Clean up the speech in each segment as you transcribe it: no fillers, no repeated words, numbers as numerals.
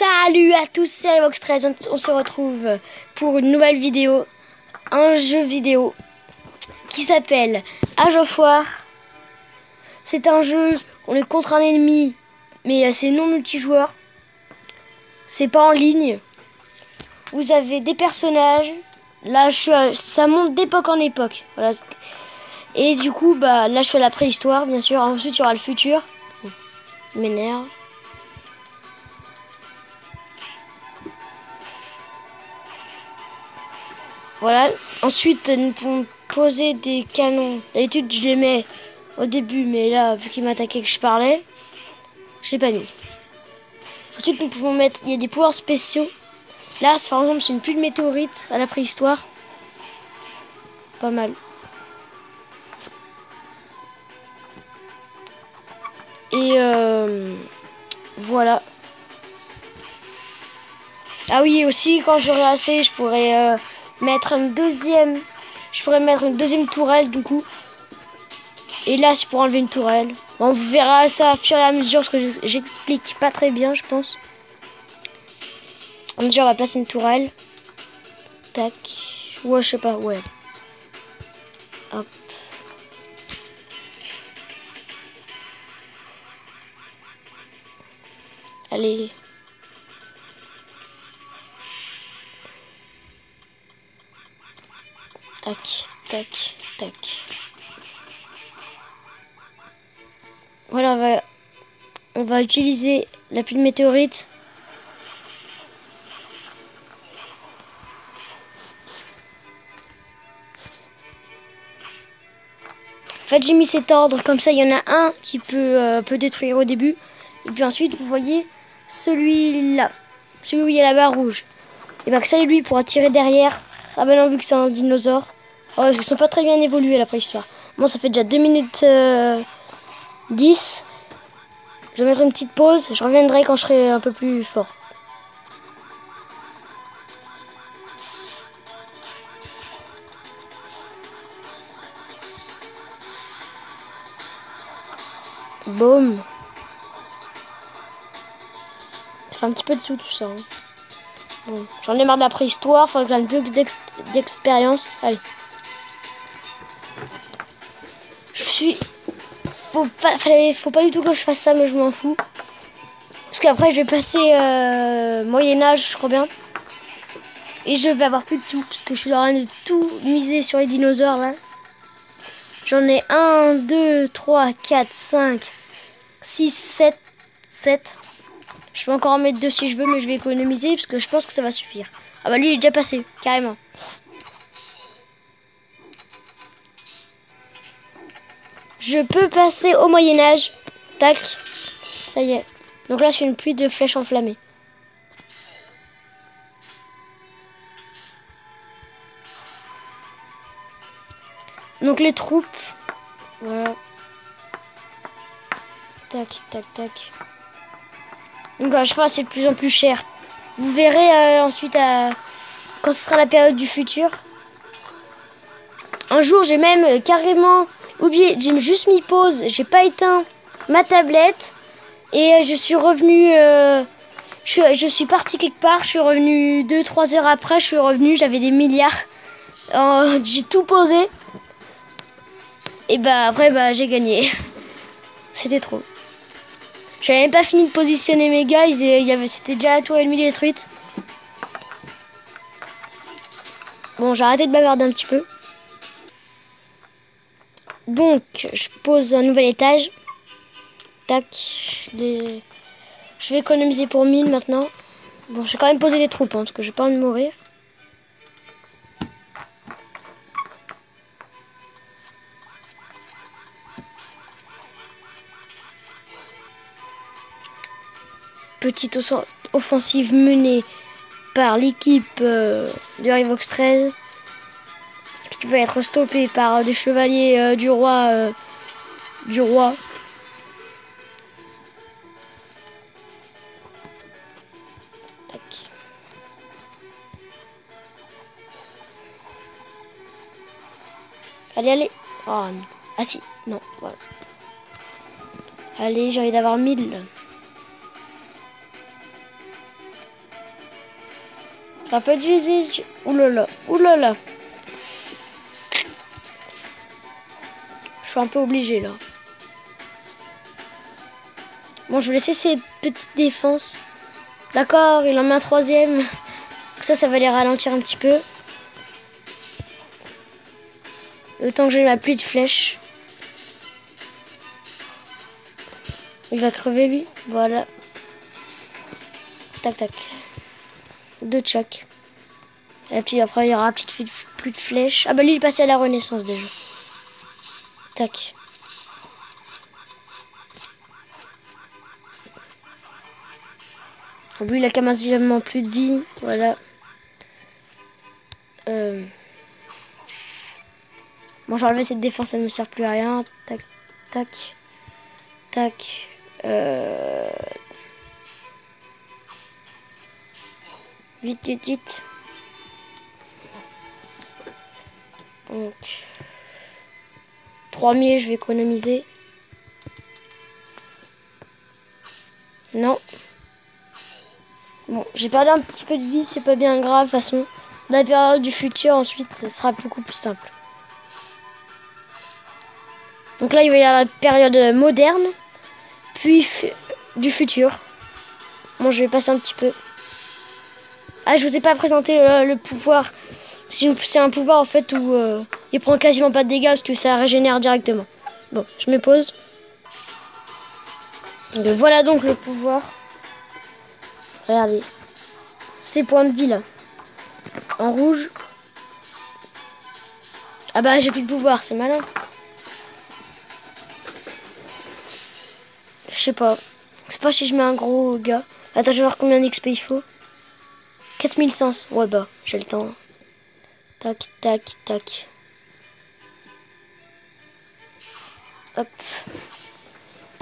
Salut à tous, c'est Vox 13, on se retrouve pour une nouvelle vidéo, un jeu vidéo qui s'appelle Age of War. C'est un jeu, on est contre un ennemi, mais c'est non multijoueur, c'est pas en ligne. Vous avez des personnages, là ça monte d'époque en époque, voilà. Et du coup, là je suis à la préhistoire, bien sûr, ensuite il y aura le futur. Il m'énerve. Voilà, ensuite nous pouvons poser des canons. D'habitude je les mets au début, mais là vu qu'il m'attaquait que je parlais, je l'ai pas mis. Ensuite nous pouvons mettre, il y a des pouvoirs spéciaux. Là par exemple c'est une pluie de météorites à la préhistoire. Pas mal. Et voilà. Ah oui, aussi quand j'aurai assez, je pourrais mettre une deuxième tourelle du coup. Et là c'est pour enlever une tourelle. On verra ça au fur et à mesure parce que j'explique pas très bien, je pense. Déjà on va placer une tourelle. Tac. Ouais, je sais pas, ouais. Hop. Allez. Tac, tac, tac. Voilà, on va utiliser la pluie de météorites. En fait, j'ai mis cet ordre, comme ça, il y en a un qui peut détruire au début. Et puis ensuite, vous voyez celui-là, celui où il y a la barre rouge. Et que ça, lui, pourra tirer derrière. Ah ben non, vu que c'est un dinosaure. Oh, parce qu'ils sont pas très bien évolués, la préhistoire. Bon, ça fait déjà 2 minutes 10. Je vais mettre une petite pause. Je reviendrai quand je serai un peu plus fort. Boum. Ça fait un petit peu de sous tout ça. Hein. Bon, j'en ai marre de la préhistoire. Faut que j'ai un peu d'expérience. Allez. Faut pas du tout que je fasse ça, mais je m'en fous. Parce qu'après, je vais passer Moyen-Âge, je crois bien. Et je vais avoir plus de sous. Parce que je suis en train de tout miser sur les dinosaures, là. J'en ai 1, 2, 3, 4, 5, 6, 7. 7. Je peux encore en mettre 2 si je veux, mais je vais économiser parce que je pense que ça va suffire. Ah bah lui, il est déjà passé, carrément. Je peux passer au Moyen-Âge. Tac. Ça y est. Donc là, c'est une pluie de flèches enflammées. Donc les troupes. Voilà. Tac, tac, tac. Donc à chaque fois, c'est de plus en plus cher. Vous verrez ensuite quand ce sera la période du futur. Un jour, j'ai même carrément oublié. J'ai juste mis pause. J'ai pas éteint ma tablette. Et je suis revenu. Je suis parti quelque part. Je suis revenu 2-3 heures après. Je suis revenu. J'avais des milliards. J'ai tout posé. Et après, j'ai gagné. C'était trop. J'avais même pas fini de positionner mes gars. C'était déjà la tour ennemie détruite. Bon, j'ai arrêté de bavarder un petit peu. Donc, je pose un nouvel étage. Tac. Je vais économiser pour 1000 maintenant. Bon, je vais quand même poser des troupes, parce que j'ai pas envie de mourir. Petite offensive menée par l'équipe du Rivox 13 qui va être stoppée par des chevaliers du roi. Tac. Allez. Oh, non. Ah si, non, voilà. Allez, j'ai envie d'avoir 1000. Rappel du usage. Oulala, oulala. Je suis un peu obligé là. Bon, je vais laisser ces petites défenses. D'accord, il en met un troisième. Ça va les ralentir un petit peu. Le temps que j'ai ma pluie de flèches. Il va crever lui. Voilà. Tac, tac. 2 de chaque. Et puis après, il y aura plus de flèches. Ah bah lui, il est passé à la renaissance déjà. Tac. Lui, il a quasiment plus de vie. Voilà. Bon, j'ai enlevé cette défense, elle ne me sert plus à rien. Tac, tac, tac. Vite, vite, vite. Donc, 3000, je vais économiser. Non. Bon, j'ai perdu un petit peu de vie, c'est pas bien grave. De toute façon, dans la période du futur, ensuite, ça sera beaucoup plus simple. Donc là, il va y avoir la période moderne, puis du futur. Bon, je vais passer un petit peu. Ah, je vous ai pas présenté le pouvoir. C'est un pouvoir en fait où il prend quasiment pas de dégâts parce que ça régénère directement. Bon, je me pose. Donc, voilà donc le pouvoir. Regardez. Ces points de vie là. En rouge. Ah bah j'ai plus de pouvoir, c'est malin. Je sais pas. Je sais pas si je mets un gros gars. Attends, je vais voir combien d'XP il faut. 4500. Ouais bah, j'ai le temps. Tac, tac, tac. Hop.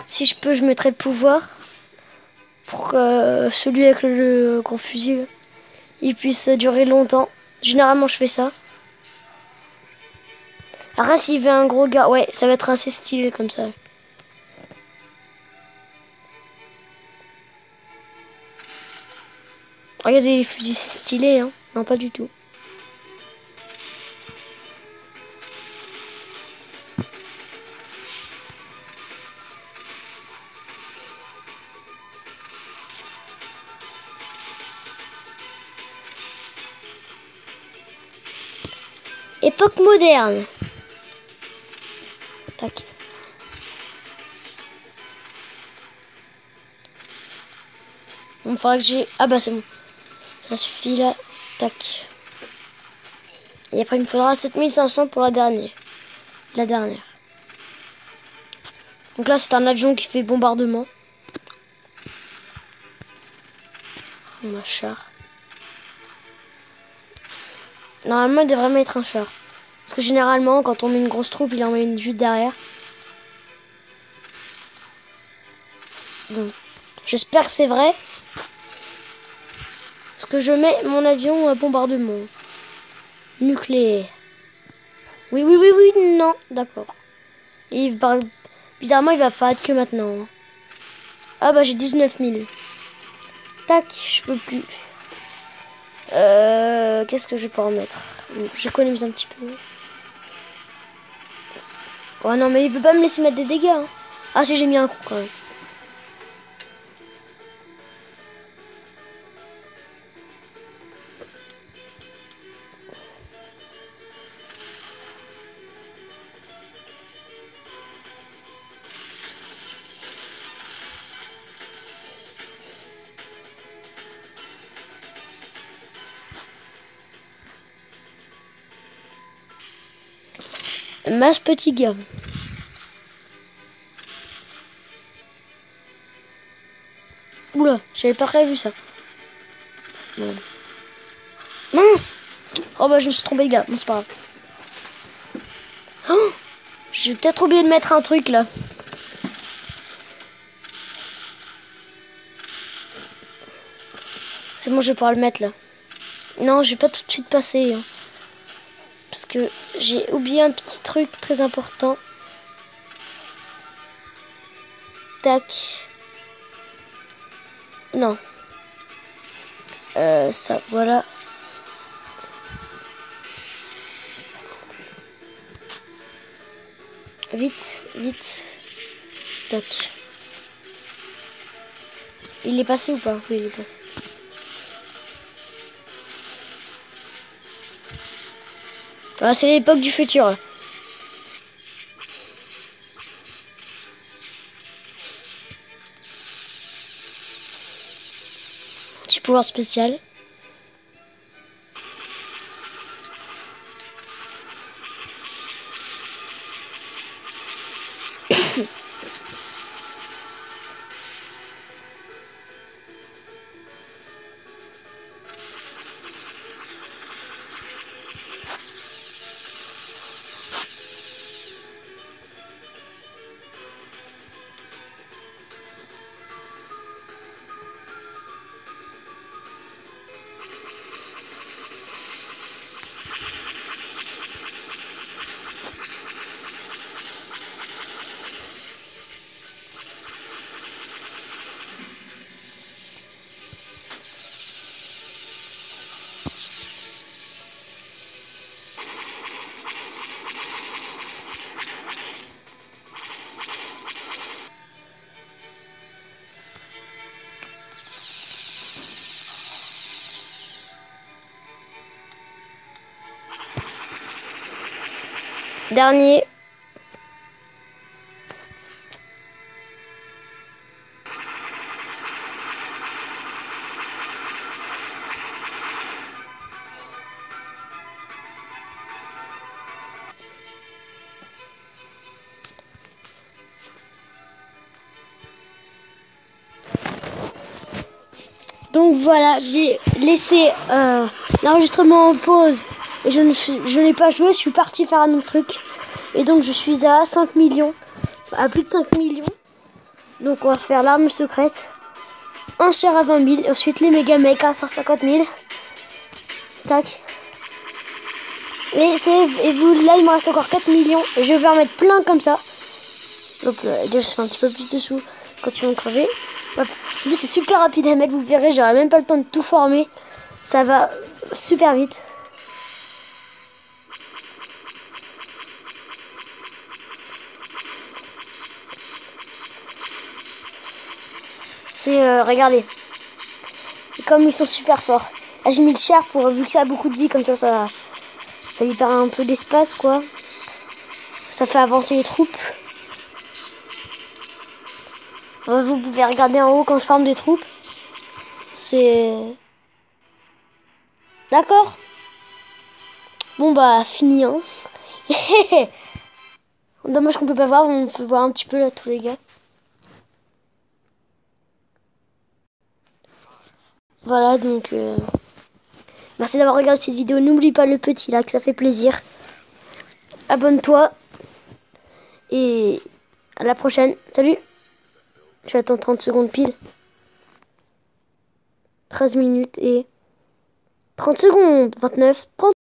Si je peux, je mettrai le pouvoir. Pour que celui avec le gros fusil, il puisse durer longtemps. Généralement, je fais ça. Après, s'il veut un gros gars, ouais, ça va être assez stylé comme ça. Regardez les fusils, c'est stylé, hein. Non, pas du tout. Époque moderne. Tac. Bon, il faudra que j'ai... Ah bah c'est bon. Ça suffit là. Tac. Et après il me faudra 7500 pour la dernière. La dernière. Donc là c'est un avion qui fait bombardement. Un char. Normalement il devrait mettre un char. Parce que généralement quand on met une grosse troupe il en met une juste derrière. Bon. J'espère que c'est vrai. Parce que je mets mon avion à bombardement. Nucléaire. Oui, oui, oui, oui, non. D'accord. Bizarrement il va apparaître que maintenant. Ah bah j'ai 19 000. Tac, je peux plus. Qu'est-ce que je vais pas en mettre? J'économise un petit peu. Oh non, mais il peut pas me laisser mettre des dégâts. Hein. Ah si, j'ai mis un coup quand même. Masse petit gars. Oula, j'avais pas prévu ça. Bon. Mince! Oh bah je me suis trompé de gars, bon c'est pas grave. Oh, j'ai peut-être oublié de mettre un truc là. C'est bon, je vais pouvoir le mettre là. Non, je vais pas tout de suite passer. Hein. Parce que j'ai oublié un petit truc très important. Tac. Non. Ça, voilà. Vite, vite. Tac. Il est passé ou pas? Oui, il est passé. Ah, c'est l'époque du futur. Petit pouvoir spécial. Dernier. Donc voilà, j'ai laissé l'enregistrement en pause et je n'ai pas joué, je suis parti faire un autre truc. Et donc je suis à 5 millions, à plus de 5 millions. Donc on va faire l'arme secrète, enchère à 20 000, ensuite les méga mecs à 150 000. Tac. Et vous, là il me reste encore 4 millions, et je vais en mettre plein comme ça. Hop, déjà je fais un petit peu plus de sous quand ils vont crever. Hop. En plus c'est super rapide à mettre, vous verrez, j'aurai même pas le temps de tout former. Ça va super vite. C'est, regardez. Et comme ils sont super forts. Là j'ai mis le char pour, vu que ça a beaucoup de vie, comme ça libère un peu d'espace quoi. Ça fait avancer les troupes. Vous pouvez regarder en haut quand je forme des troupes. C'est... D'accord. Bon bah fini hein. Dommage qu'on peut pas voir, on peut voir un petit peu là tous les gars. Voilà donc merci d'avoir regardé cette vidéo. N'oublie pas le petit like, ça fait plaisir. Abonne-toi. Et à la prochaine. Salut. J'attends 30 secondes pile. 13 minutes et 30 secondes. 29, 30.